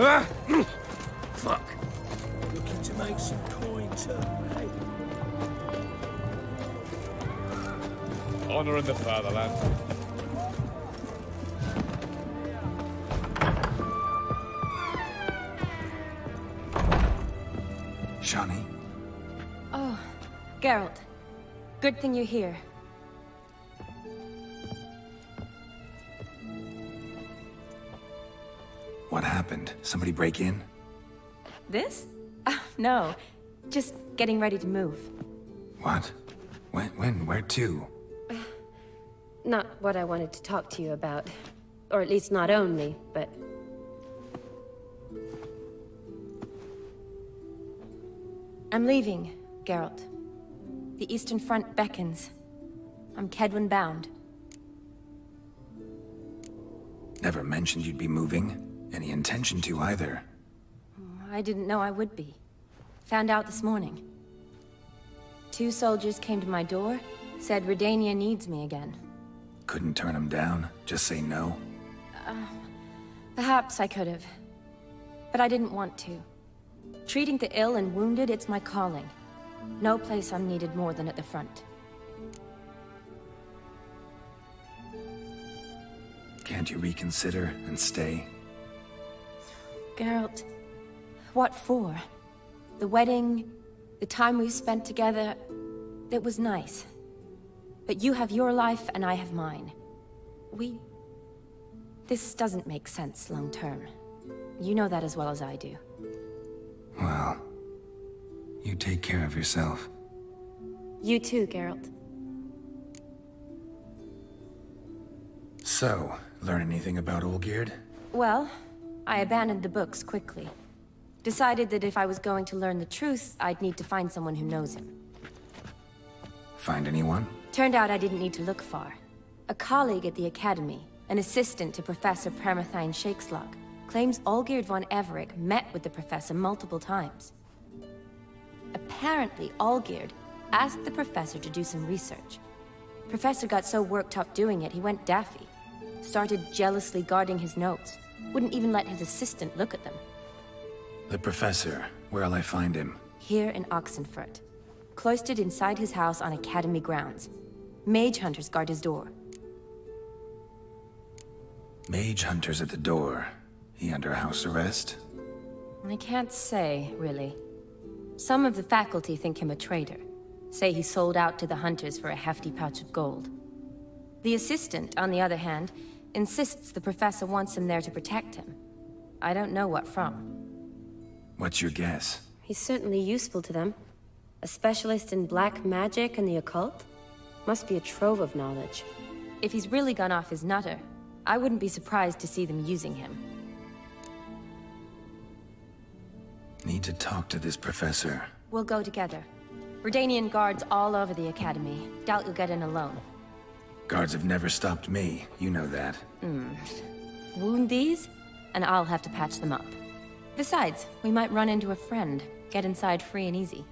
Fuck. Looking to make some coin too, eh? Honor in the fatherland. Shani? Oh, Geralt. Good thing you're here. What happened? Somebody break in? This? No. Just getting ready to move. What? When? Where to? Not what I wanted to talk to you about. Or at least not only, but... I'm leaving, Geralt. The Eastern Front beckons. I'm Kedwen bound. Never mentioned you'd be moving. Any intention to either. I didn't know I would be. Found out this morning. 2 soldiers came to my door, said Redania needs me again. Couldn't turn them down? Just say no? Perhaps I could have. But I didn't want to. Treating the ill and wounded, it's my calling. No place I'm needed more than at the front. Can't you reconsider and stay? Geralt, what for? The wedding, the time we spent together, it was nice. But you have your life and I have mine. This doesn't make sense long term. You know that as well as I do. Well, you take care of yourself. You too, Geralt. So, learn anything about Olgierd? Well, I abandoned the books quickly. Decided that if I was going to learn the truth, I'd need to find someone who knows him. Find anyone? Turned out I didn't need to look far. A colleague at the Academy, an assistant to Professor Permathine Shakeslog, claims Olgierd von Everec met with the professor multiple times. Apparently, Olgierd asked the professor to do some research. Professor got so worked up doing it, he went daffy. Started jealously guarding his notes. Wouldn't even let his assistant look at them. The professor. Where'll I find him? Here in Oxenfurt. Cloistered inside his house on Academy grounds. Mage hunters guard his door. Mage hunters at the door. He under house arrest? I can't say, really. Some of the faculty think him a traitor. Say he sold out to the hunters for a hefty pouch of gold. The assistant, on the other hand, insists the professor wants him there to protect him. I don't know what from. What's your guess? He's certainly useful to them. A specialist in black magic and the occult? Must be a trove of knowledge. If he's really gone off his nutter, I wouldn't be surprised to see them using him. Need to talk to this professor. We'll go together. Redanian guards all over the Academy. Doubt you'll get in alone. Guards have never stopped me, you know that. Wound these, and I'll have to patch them up. Besides, we might run into a friend. Get inside free and easy.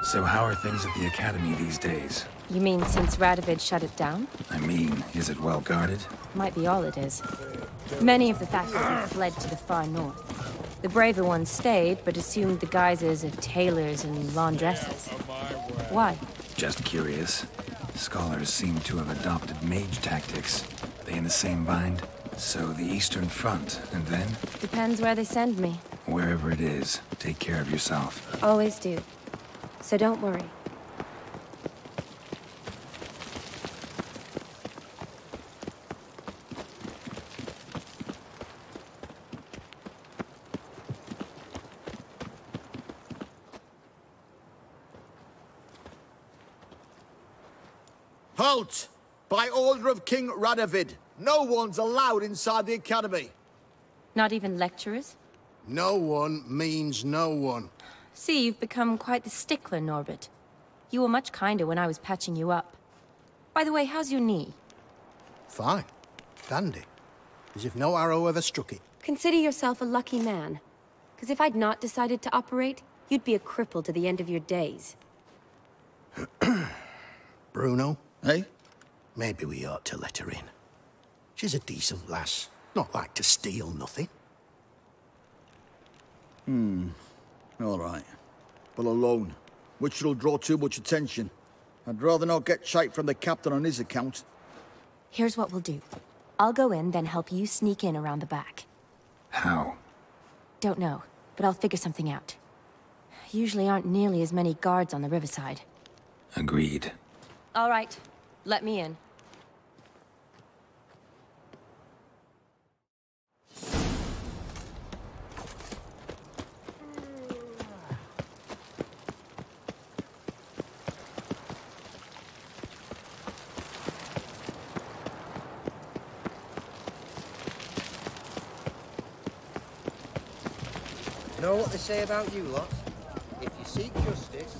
So how are things at the Academy these days? You mean since Radovid shut it down? I mean, is it well guarded? Might be all it is. Many of the faculty fled to the far north. The braver ones stayed, but assumed the guises of tailors and laundresses. Why? Just curious. Scholars seem to have adopted mage tactics. They in the same bind? So the Eastern Front, and then? Depends where they send me. Wherever it is, take care of yourself. Always do. So don't worry. Halt! By order of King Radovid, no one's allowed inside the Academy. Not even lecturers? No one means no one. See, you've become quite the stickler, Norbert. You were much kinder when I was patching you up. By the way, how's your knee? Fine. Dandy. As if no arrow ever struck it. Consider yourself a lucky man. Because if I'd not decided to operate, you'd be a cripple to the end of your days. Bruno, eh? Maybe we ought to let her in. She's a decent lass. Not like to steal nothing. All right. But alone, which will draw too much attention. I'd rather not get shite from the captain on his account. Here's what we'll do. I'll go in, then help you sneak in around the back. How? Don't know, but I'll figure something out. Usually aren't nearly as many guards on the riverside. Agreed. All right, let me in. Know what they say about you lot? If you seek justice,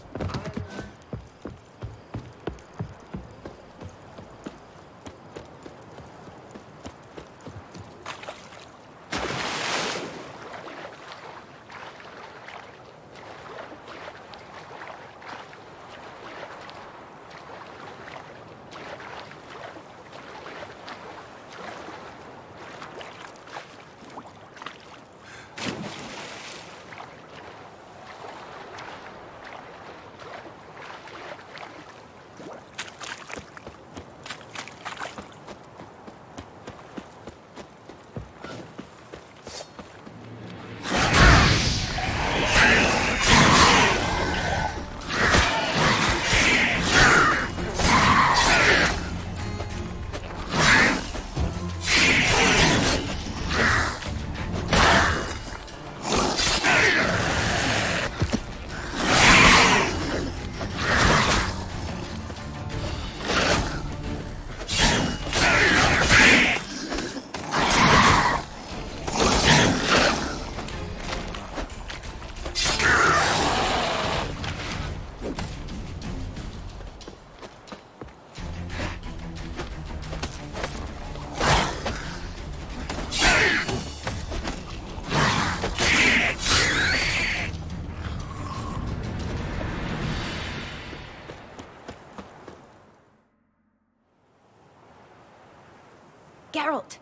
Geralt!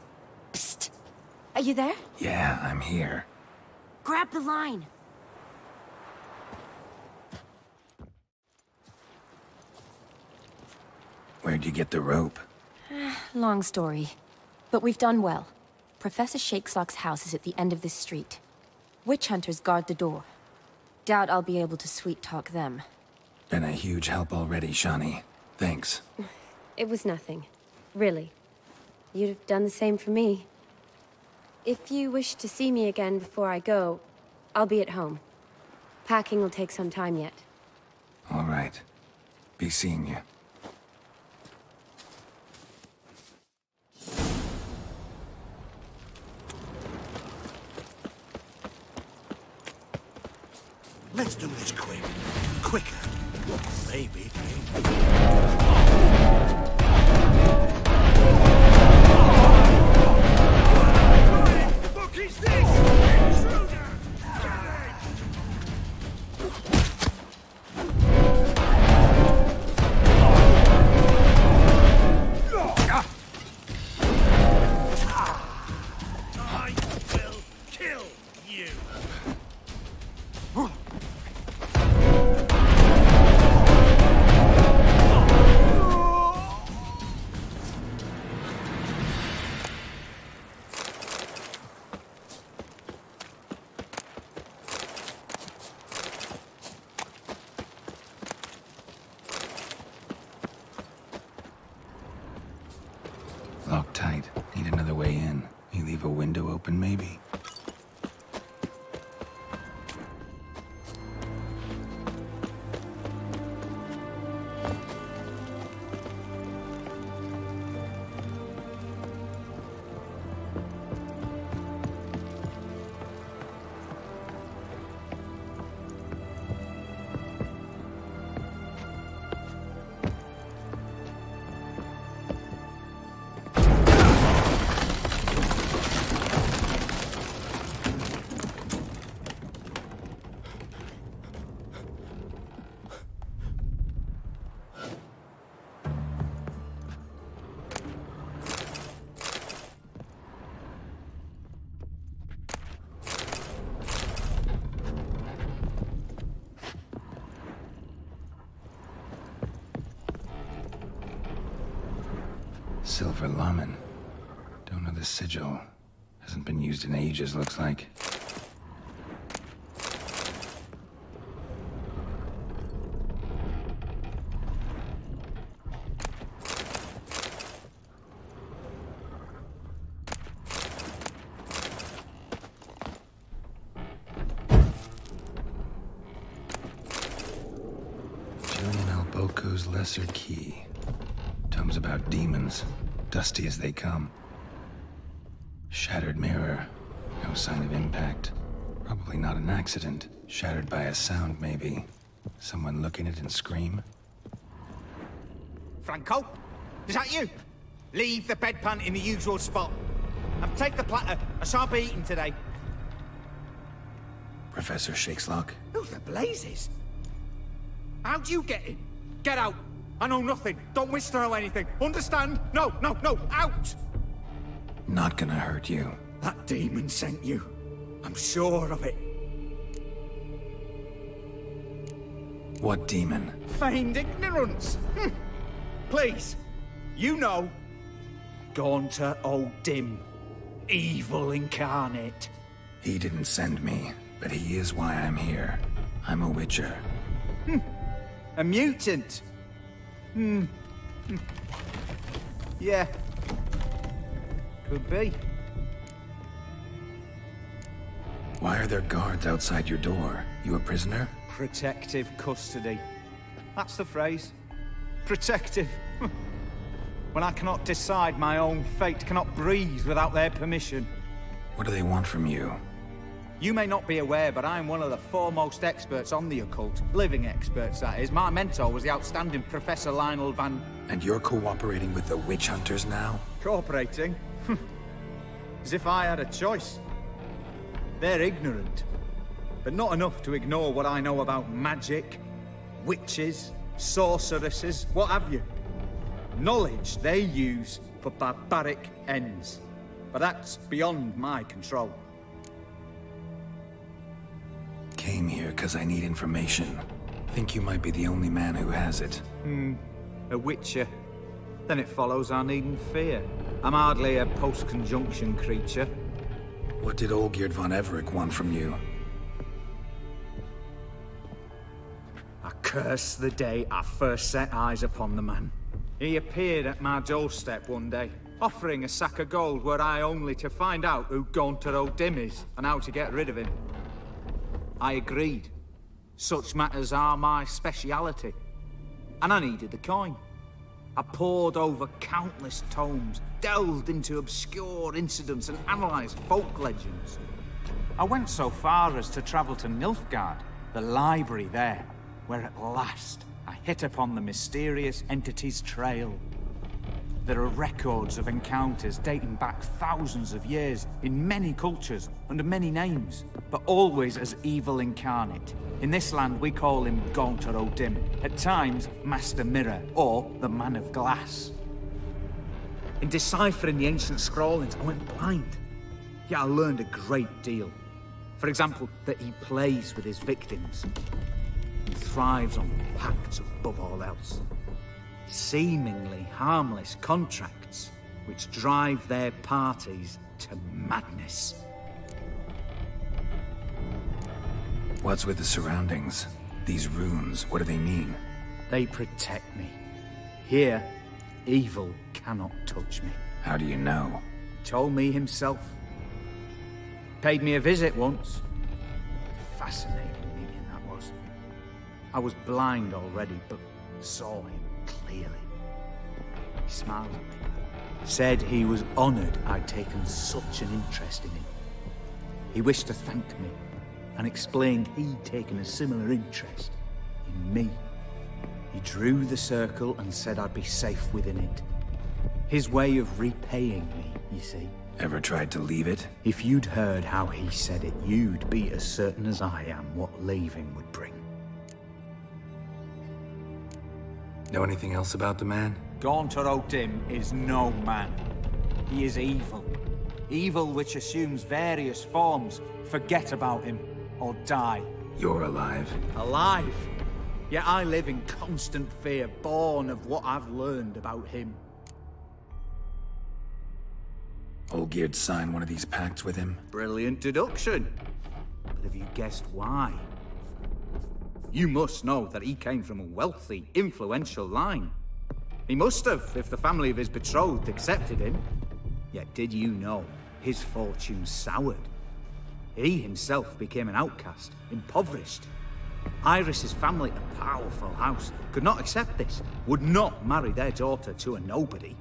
Psst! Are you there? Yeah, I'm here. Grab the line! Where'd you get the rope? Long story. But we've done well. Professor Shakesock's house is at the end of this street. Witch hunters guard the door. Doubt I'll be able to sweet-talk them. Been a huge help already, Shani. Thanks. It was nothing. Really. You'd have done the same for me. If you wish to see me again before I go, I'll be at home. Packing will take some time yet. All right. Be seeing you. Let's do this quick. Quicker. Maybe. demon, maybe? Silver Laman. Don't know the sigil. Hasn't been used in ages, looks like. Julian Alboco's Lesser Key. Tomes about demons, dusty as they come. Shattered mirror, no sign of impact. Probably not an accident. Shattered by a sound, maybe. Someone look in it and scream. Franco? Is that you? Leave the bedpan in the usual spot. And take the platter. I shan't be eating today. Professor Shakeslock? Who the blazes? How'd you get in? Get out! I know nothing. Don't wish to know anything. Understand? No, no, no! Out! Not gonna hurt you. That demon sent you. I'm sure of it. What demon? Feigned ignorance. Please. You know. Gaunter O'Dim. Evil incarnate. He didn't send me, but he is why I'm here. I'm a witcher. A mutant. Yeah. Could be. Why are there guards outside your door? You a prisoner? Protective custody. That's the phrase. Protective. When I cannot decide my own fate, cannot breathe without their permission. What do they want from you? You may not be aware, but I'm one of the foremost experts on the occult. Living experts, that is. My mentor was the outstanding Professor Lionel Van... And you're cooperating with the witch hunters now? Cooperating? As if I had a choice. They're ignorant, but not enough to ignore what I know about magic, witches, sorceresses, what have you. Knowledge they use for barbaric ends. But that's beyond my control. Came here because I need information. Think you might be the only man who has it. A witcher. Then it follows I needn't fear. I'm hardly a post-conjunction creature. What did Olgierd von Everec want from you? I curse the day I first set eyes upon the man. He appeared at my doorstep one day, offering a sack of gold were I only to find out who Gaunter O'Dim is and how to get rid of him. I agreed. Such matters are my speciality. And I needed the coin. I pored over countless tomes, delved into obscure incidents and analysed folk legends. I went so far as to travel to Nilfgaard, the library there, where at last I hit upon the mysterious entity's trail. There are records of encounters dating back thousands of years in many cultures, under many names, but always as evil incarnate. In this land, we call him Gaunter O'Dim, at times Master Mirror, or the Man of Glass. In deciphering the ancient scrawlings, I went blind. Yet I learned a great deal. For example, that he plays with his victims and thrives on pacts above all else. Seemingly harmless contracts which drive their parties to madness. What's with the surroundings? These runes, what do they mean? They protect me. Here, evil cannot touch me. How do you know? He told me himself. Paid me a visit once. Fascinating meeting that was. I was blind already, but saw him clearly. He smiled at me. Said he was honoured I'd taken such an interest in him. He wished to thank me, and explained he'd taken a similar interest in me. He drew the circle and said I'd be safe within it. His way of repaying me, you see. Ever tried to leave it? If you'd heard how he said it, you'd be as certain as I am what leaving would bring. Know anything else about the man? Gaunter O'Dim is no man. He is evil. Evil which assumes various forms. Forget about him, or die. You're alive. Alive? Yet I live in constant fear, born of what I've learned about him. Olgierd signed one of these pacts with him? Brilliant deduction. But have you guessed why? You must know that he came from a wealthy, influential line. He must have, if the family of his betrothed accepted him. Yet did you know his fortune soured? He himself became an outcast, impoverished. Iris's family, a powerful house, could not accept this, would not marry their daughter to a nobody.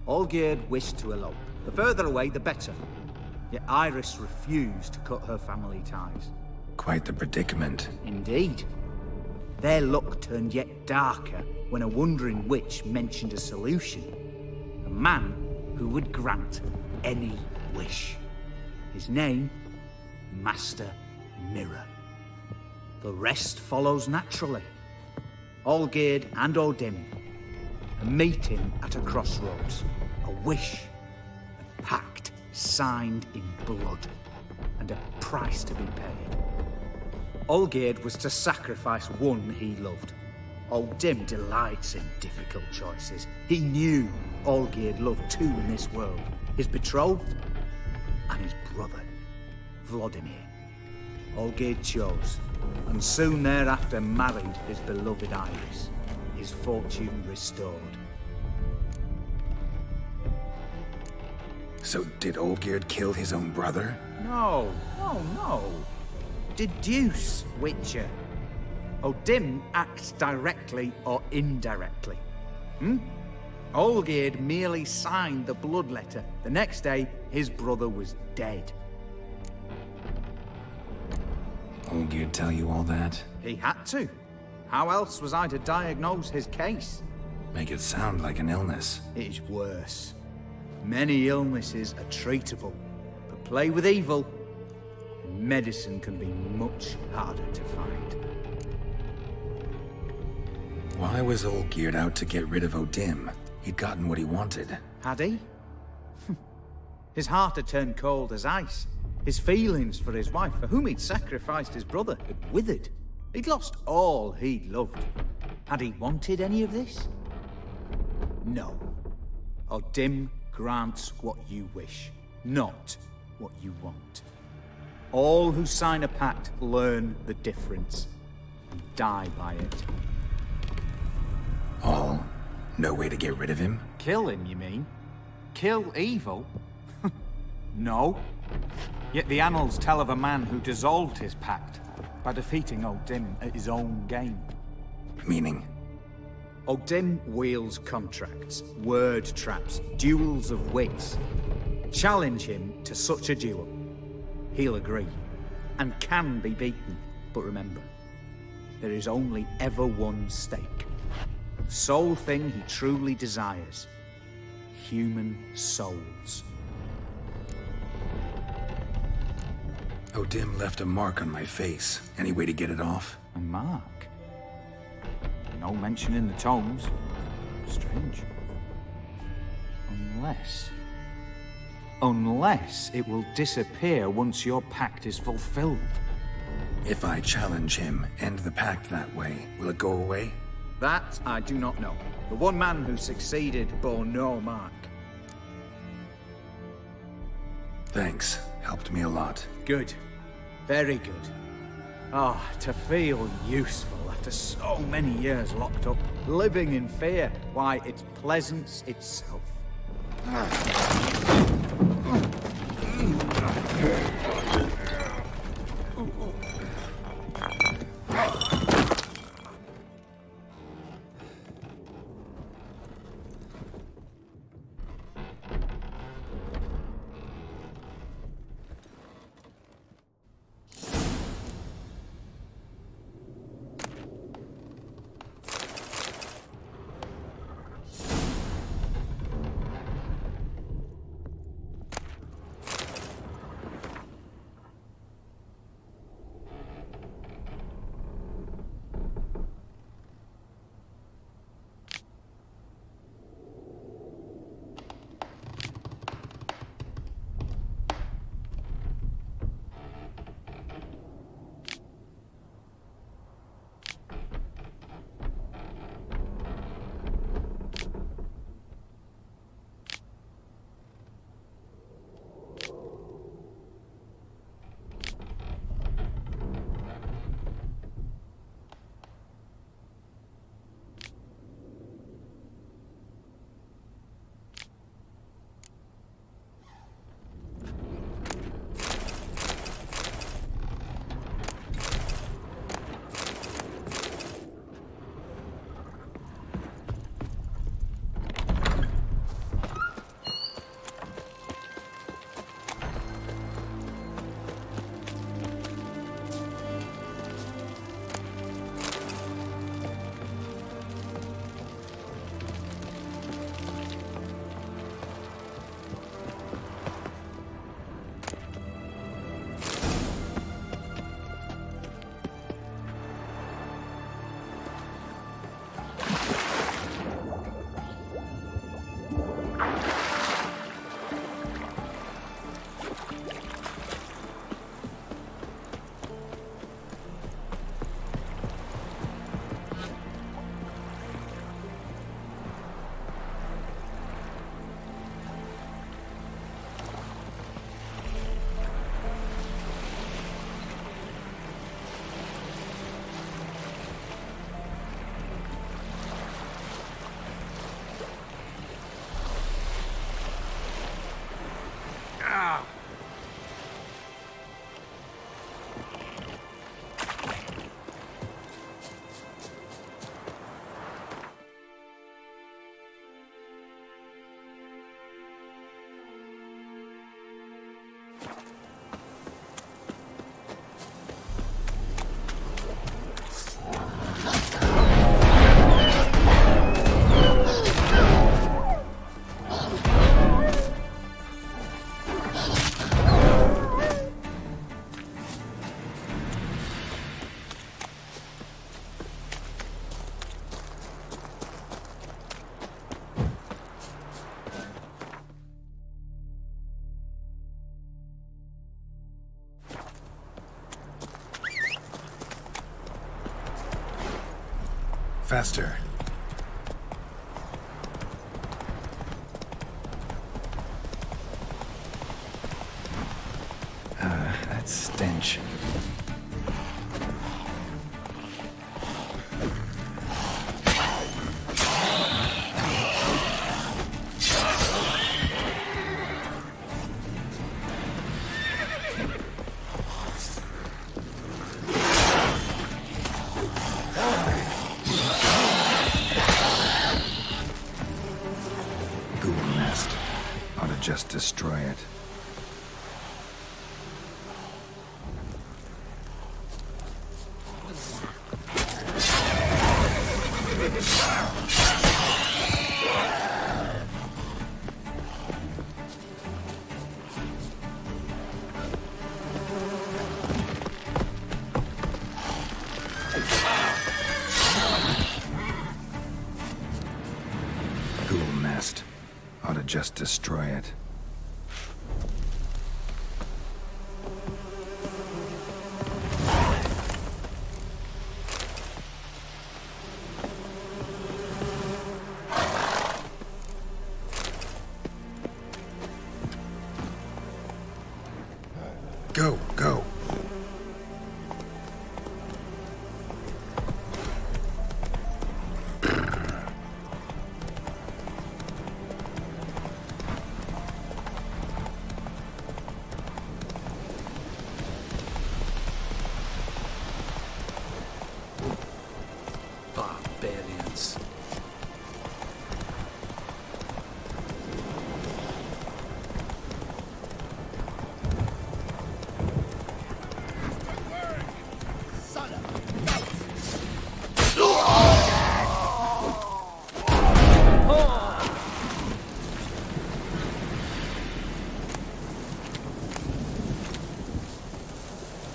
Olgierd wished to elope. The further away, the better. Yet Iris refused to cut her family ties. Quite the predicament. Indeed. Their luck turned yet darker when a wandering witch mentioned a solution. A man who would grant any wish. His name, Master Mirror. The rest follows naturally. Olgierd and O'Dim. A meeting at a crossroads. A wish. A pact signed in blood. And a price to be paid. Olgierd was to sacrifice one he loved. O'Dim delights in difficult choices. He knew Olgierd loved two in this world. His betrothed and his brother, Vladimir. Olgierd chose, and soon thereafter married his beloved Iris, his fortune restored. So did Olgierd kill his own brother? No. Deduce, Witcher. O'Dim acts directly or indirectly. Olgierd merely signed the blood letter. The next day, his brother was dead. Olgierd tell you all that? He had to. How else was I to diagnose his case? Make it sound like an illness. It is worse. Many illnesses are treatable, but play with evil, and medicine can be much harder to find. Why was Olgierd out to get rid of O'Dim? He'd gotten what he wanted. Had he? His heart had turned cold as ice. His feelings for his wife, for whom he'd sacrificed his brother, had withered. He'd lost all he'd loved. Had he wanted any of this? No. O'Dim grants what you wish, not what you want. All who sign a pact learn the difference and die by it. All? No way to get rid of him? Kill him, you mean? Kill evil? No. Yet the annals tell of a man who dissolved his pact by defeating O'Dim at his own game. Meaning? O'Dim wields contracts, word traps, duels of wits. Challenge him to such a duel. He'll agree, and can be beaten. But remember, there is only ever one stake. The sole thing he truly desires. Human souls. O'Dim left a mark on my face. Any way to get it off? A mark? No mention in the tomes. Strange. Unless it will disappear once your pact is fulfilled. If I challenge him, end the pact that way, will it go away? That I do not know. The one man who succeeded bore no mark. Thanks. Helped me a lot. Good. Very good. Ah, to feel useful after so many years locked up, living in fear. Why, it's pleasance itself. Faster. That stench. Just destroy it. Ghoul nest. Ought to just destroy it. Go, go.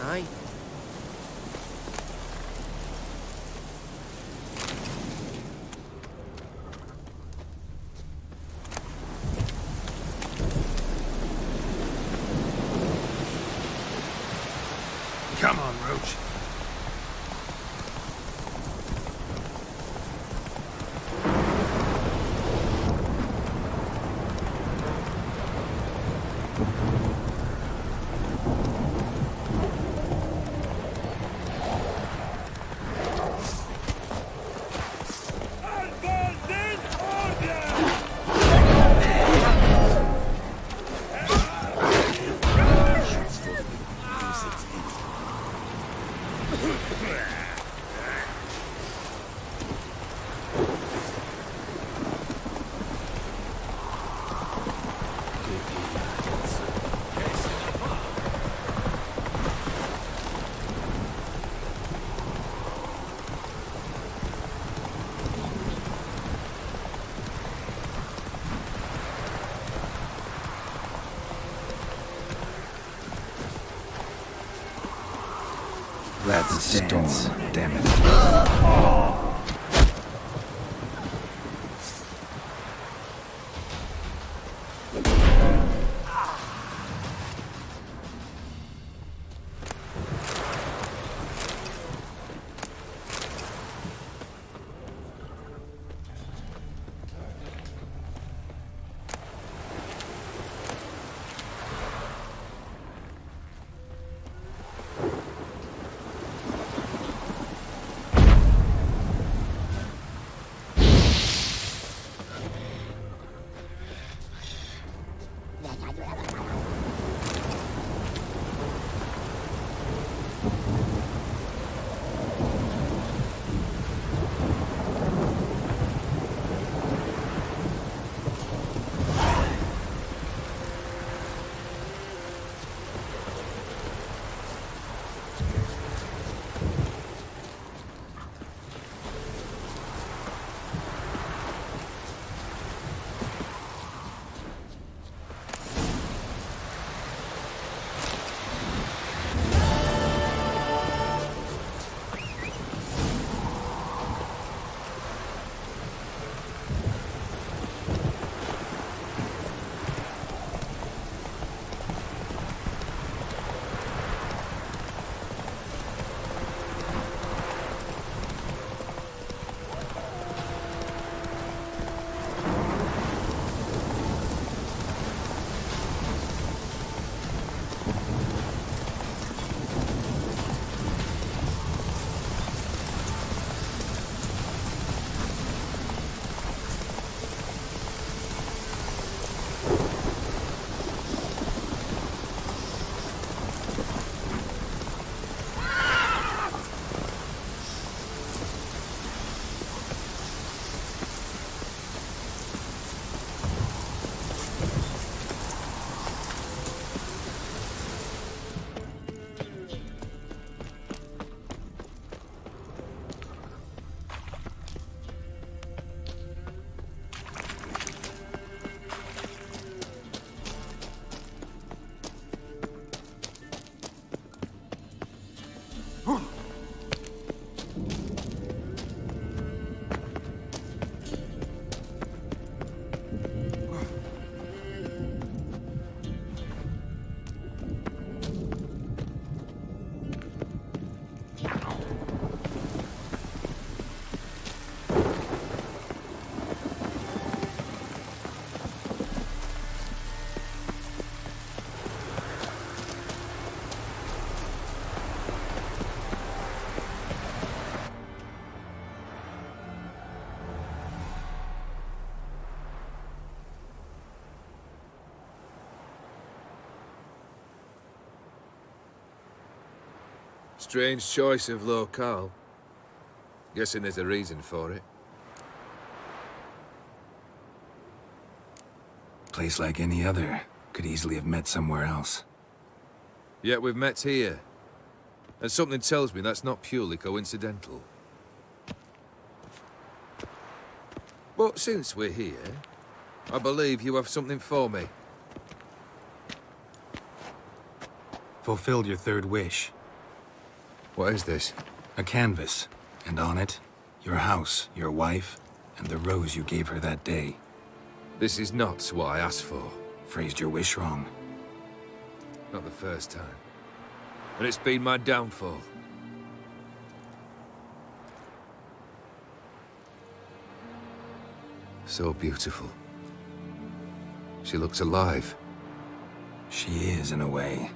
Aye. Come on, Roach. That's a storm, damn it. Strange choice of locale. Guessing there's a reason for it. Place like any other. Could easily have met somewhere else. Yet we've met here. And something tells me that's not purely coincidental. But since we're here, I believe you have something for me. Fulfilled your third wish. What is this? A canvas. And on it, your house, your wife, and the rose you gave her that day. This is not what I asked for. Phrased your wish wrong. Not the first time. And it's been my downfall. So beautiful. She looks alive. She is, in a way.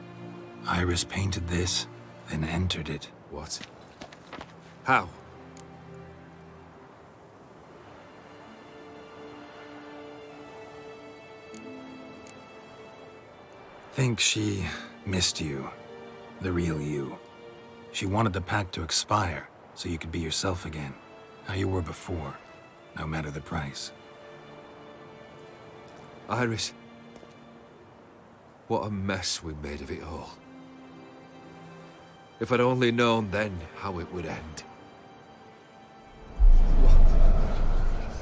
Iris painted this, then entered it. What? How? Think she missed you. The real you. She wanted the pact to expire, so you could be yourself again. How you were before, no matter the price. Iris. What a mess we made of it all. If I'd only known then how it would end.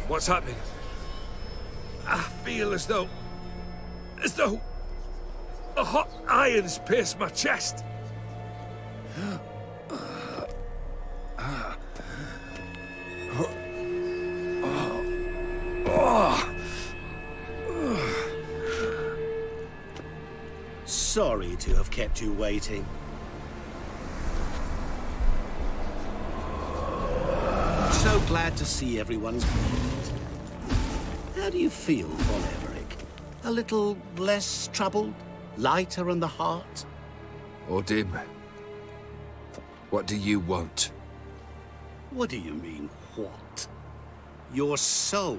What's happening? I feel as though a hot iron's pierced my chest. Sorry to have kept you waiting. So glad to see everyone's pleased. How do you feel, Von Everett? A little less troubled? Lighter in the heart? Odim, what do you want? What do you mean, what? Your soul.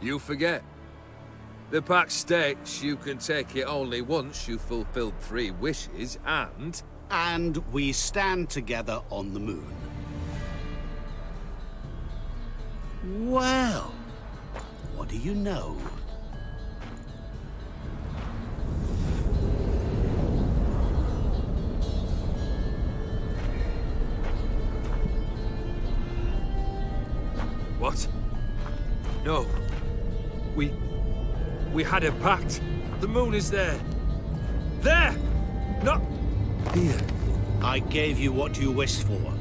You forget. The pact states you can take it only once you've fulfilled 3 wishes, and... And we stand together on the moon. Well, what do you know? What? No. We had a pact. The moon is there. There! Not here. I gave you what you wished for.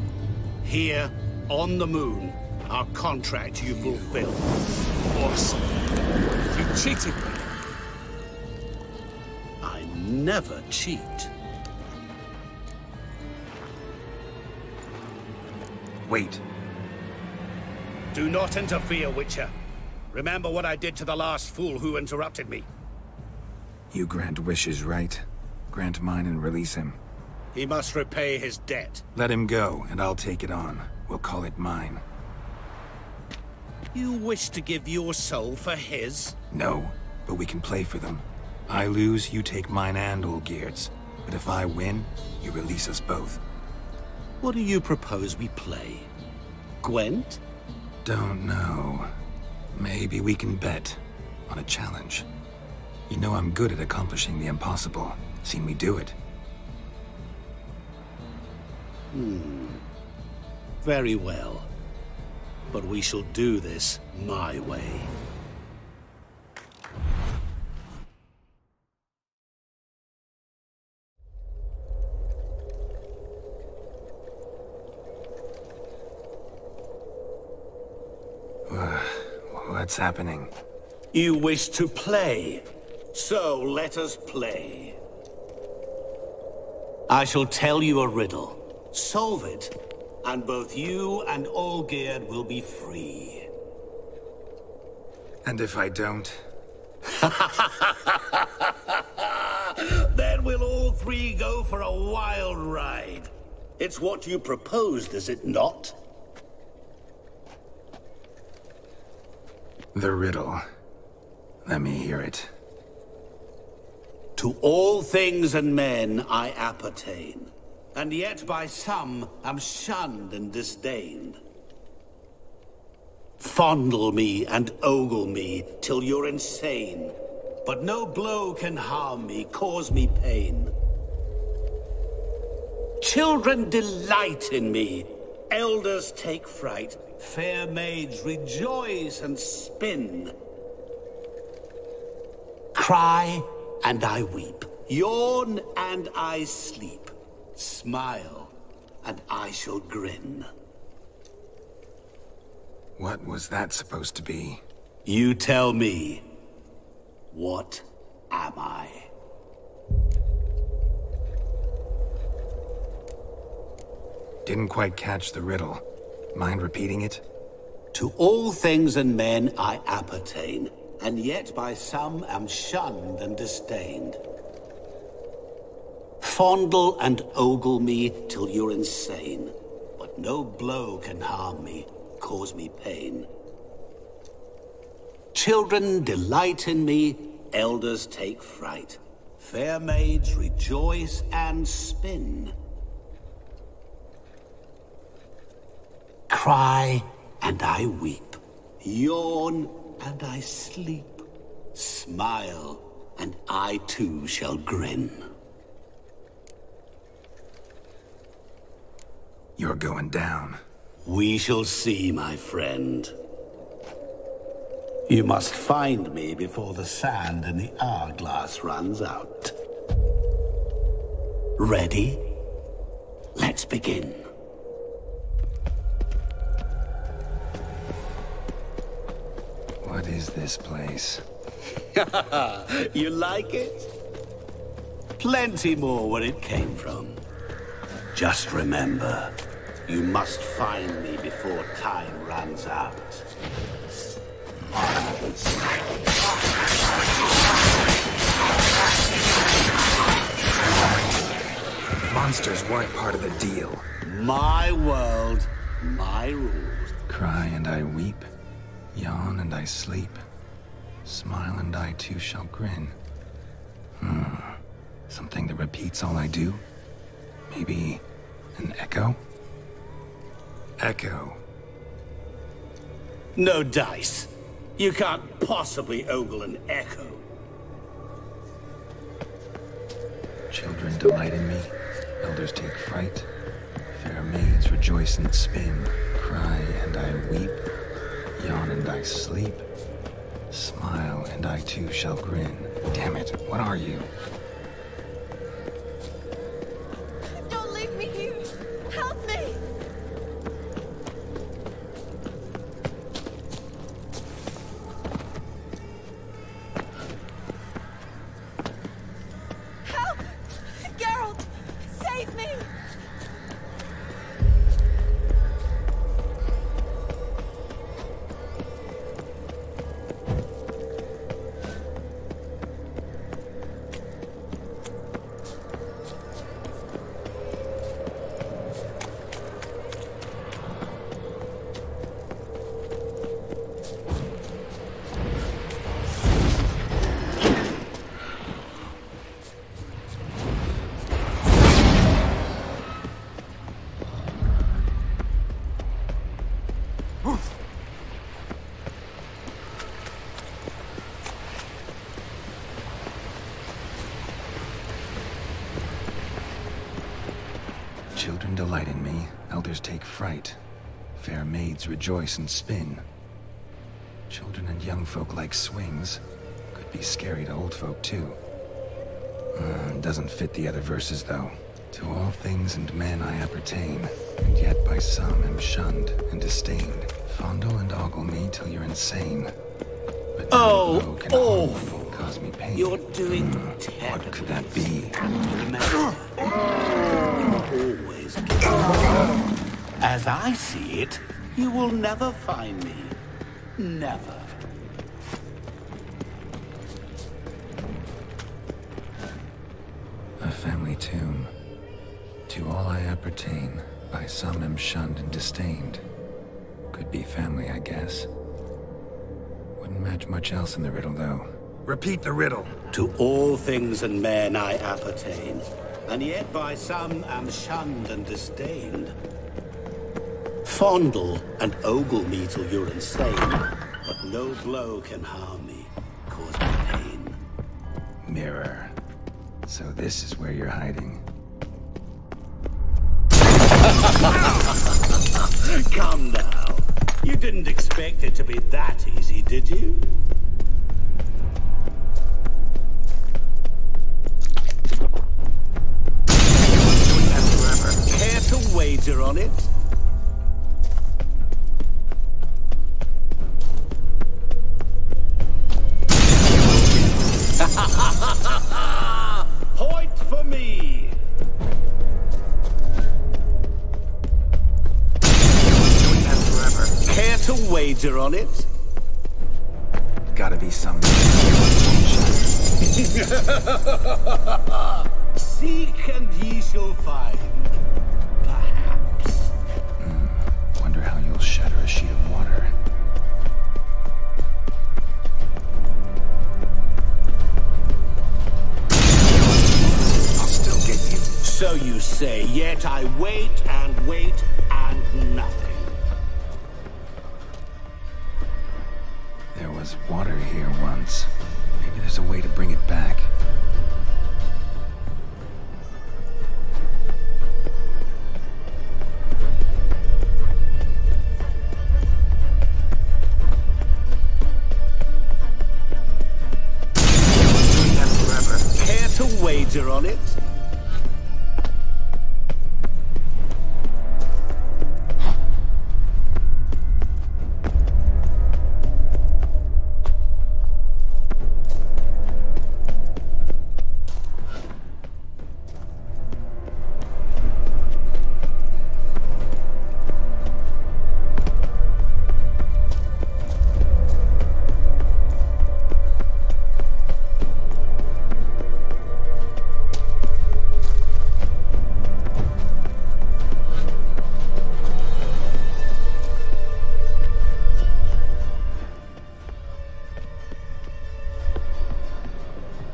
Here, on the moon, our contract you fulfilled. Awesome. You cheated me. I never cheat. Wait. Do not interfere, Witcher. Remember what I did to the last fool who interrupted me. You grant wishes, right? Grant mine and release him. He must repay his debt. Let him go, and I'll take it on. We'll call it mine. You wish to give your soul for his? No, but we can play for them. I lose, you take mine and Olgierd's. But if I win, you release us both. What do you propose we play? Gwent? Don't know. Maybe we can bet on a challenge. You know I'm good at accomplishing the impossible. Seen me do it. Very well. But we shall do this my way. What's happening? You wish to play, so let us play. I shall tell you a riddle. Solve it, and both you and Olgierd will be free. And if I don't? Then we'll all 3 go for a wild ride. It's what you proposed, is it not? The riddle. Let me hear it. To all things and men I appertain, and yet by some am shunned and disdained. Fondle me and ogle me till you're insane, but no blow can harm me, cause me pain. Children delight in me, elders take fright, fair maids rejoice and spin. Cry and I weep, yawn and I sleep, smile and I shall grin. What was that supposed to be? You tell me. What am I? Didn't quite catch the riddle. Mind repeating it? To all things and men I appertain, and yet by some am shunned and disdained. Fondle and ogle me till you're insane, but no blow can harm me, cause me pain. Children delight in me, elders take fright. Fair maids rejoice and spin. Cry and I weep, yawn and I sleep, smile and I too shall grin. You're going down. We shall see, my friend. You must find me before the sand in the hourglass runs out. Ready? Let's begin. What is this place? You like it? Plenty more where it came from. Just remember, you must find me before time runs out. Monsters weren't part of the deal. My world, my rules. Cry and I weep, yawn and I sleep, smile and I too shall grin. Something that repeats all I do? Maybe an echo? Echo. No dice. You can't possibly ogle an echo. Children delight in me, elders take fright. Fair maids rejoice and spin, cry and I weep, yawn and I sleep, smile and I too shall grin. Damn it, what are you? Don't leave me here! Help me! Help! Geralt! Save me! Children delight in me, elders take fright. Fair maids rejoice and spin. Children and young folk like swings. Could be scary to old folk too. Doesn't fit the other verses though. To all things and men I appertain, and yet by some am shunned and disdained. Fondle and ogle me till you're insane. But no blow can harm me, cause me pain. You're doing terribly. What could that be? Remember, always give. As I see it, you will never find me. Never. A family tomb. To all I appertain, by some am shunned and disdained. Could be family, I guess. Wouldn't match much else in the riddle, though. Repeat the riddle. To all things and men I appertain, and yet by some am shunned and disdained. Fondle and ogle me till you're insane, but no blow can harm me, cause me pain. Mirror. So this is where you're hiding. Come now. You didn't expect it to be that easy, did you? Care to wager on it? Point for me! Doing that forever. Care to wager on it? Gotta be some... Seek and ye shall find. Perhaps. Wonder how you'll shatter a sheet of water. I'll still get you. So you say, yet I wait and wait and nothing. There was water here once. Maybe there's a way to bring it back. Doing that forever. Care to wager on it?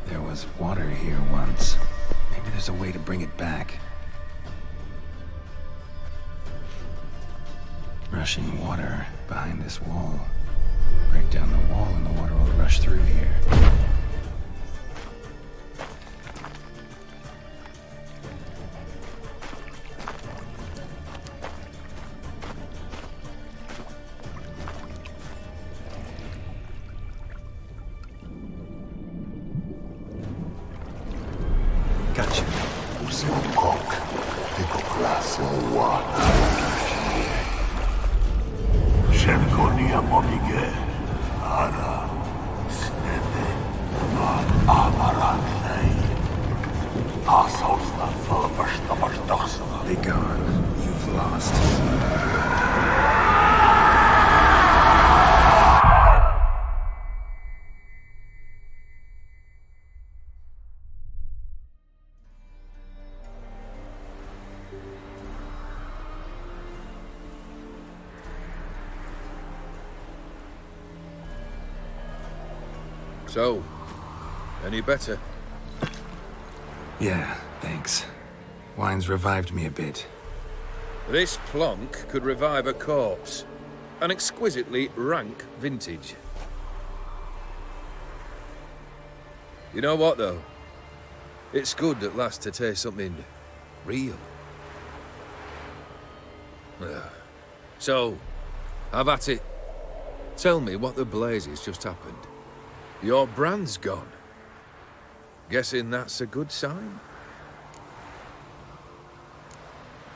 There was water here once. Maybe there's a way to bring it back. Rushing water behind this wall. Break down the wall and the water will rush through here. Gotcha. Shenkonia Momige, Ara, Snede, Amaranthei, Asosna Falverstamasdaxna. Be gone. You've lost. So, any better? Yeah, thanks. Wine's revived me a bit. This plonk could revive a corpse. An exquisitely rank vintage. You know what, though? It's good at last to taste something real. So, have at it. Tell me what the blazes just happened. Your brand's gone. Guessing that's a good sign?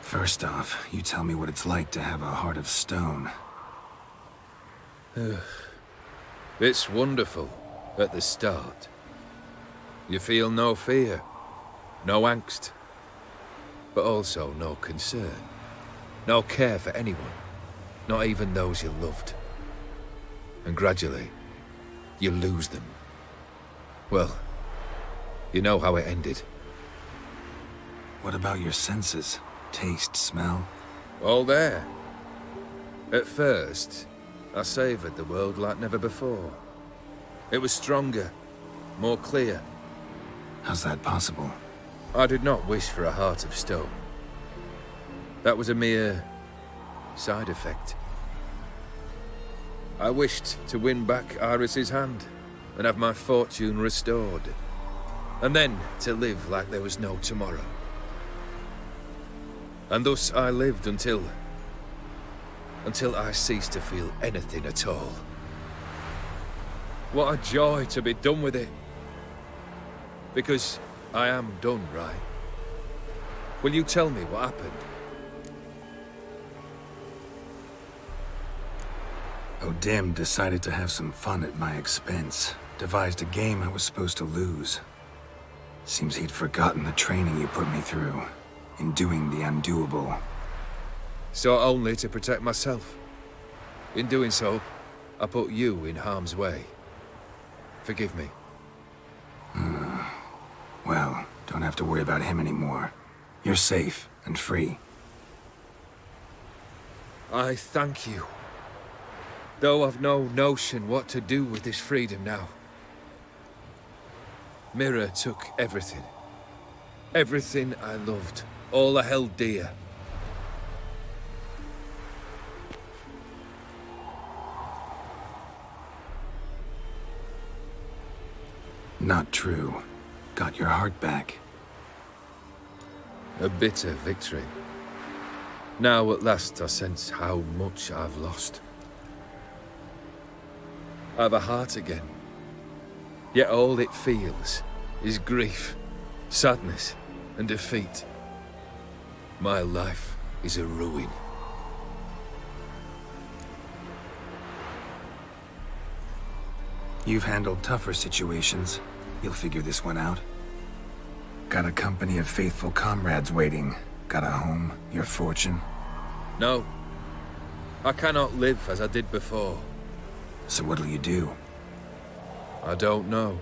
First off, you tell me what it's like to have a heart of stone. It's wonderful at the start. You feel no fear, no angst, but also no concern, no care for anyone, not even those you loved. And gradually, you lose them. Well, you know how it ended. What about your senses? Taste, smell? All there. At first, I savoured the world like never before. It was stronger, more clear. How's that possible? I did not wish for a heart of stone. That was a mere side effect. I wished to win back Iris's hand and have my fortune restored. And then to live like there was no tomorrow. And thus I lived until I ceased to feel anything at all. What a joy to be done with it. Because I am done, right? Will you tell me what happened? O'Dim decided to have some fun at my expense. Devised a game I was supposed to lose. Seems he'd forgotten the training you put me through, in doing the undoable. So only to protect myself. In doing so, I put you in harm's way. Forgive me. Well, don't have to worry about him anymore. You're safe and free. I thank you. Though I've no notion what to do with this freedom now. Mira took everything. Everything I loved. All I held dear. Not true. Got your heart back. A bitter victory. Now at last I sense how much I've lost. I've a heart again. Yet all it feels is grief, sadness, and defeat. My life is a ruin. You've handled tougher situations. You'll figure this one out. Got a company of faithful comrades waiting. Got a home, your fortune. No. I cannot live as I did before. So what'll you do? I don't know.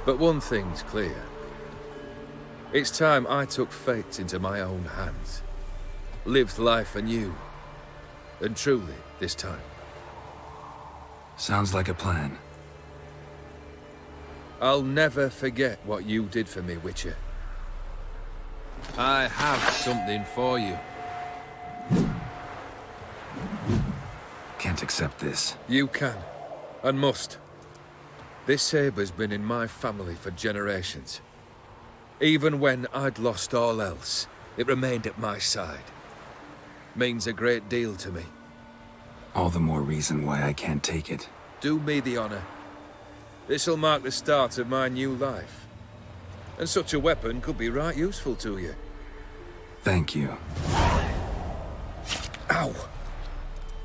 But one thing's clear. It's time I took fate into my own hands. Lived life anew. And truly, this time. Sounds like a plan. I'll never forget what you did for me, Witcher. I have something for you. Can't accept this. You can, and must. This sabre's been in my family for generations. Even when I'd lost all else, it remained at my side. Means a great deal to me. All the more reason why I can't take it. Do me the honor. This'll mark the start of my new life. And such a weapon could be right useful to you. Thank you. Ow!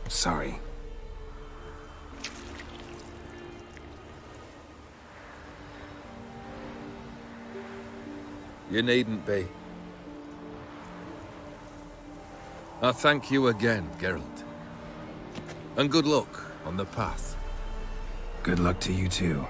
Sorry. You needn't be. I thank you again, Geralt. And good luck on the path. Good luck to you too.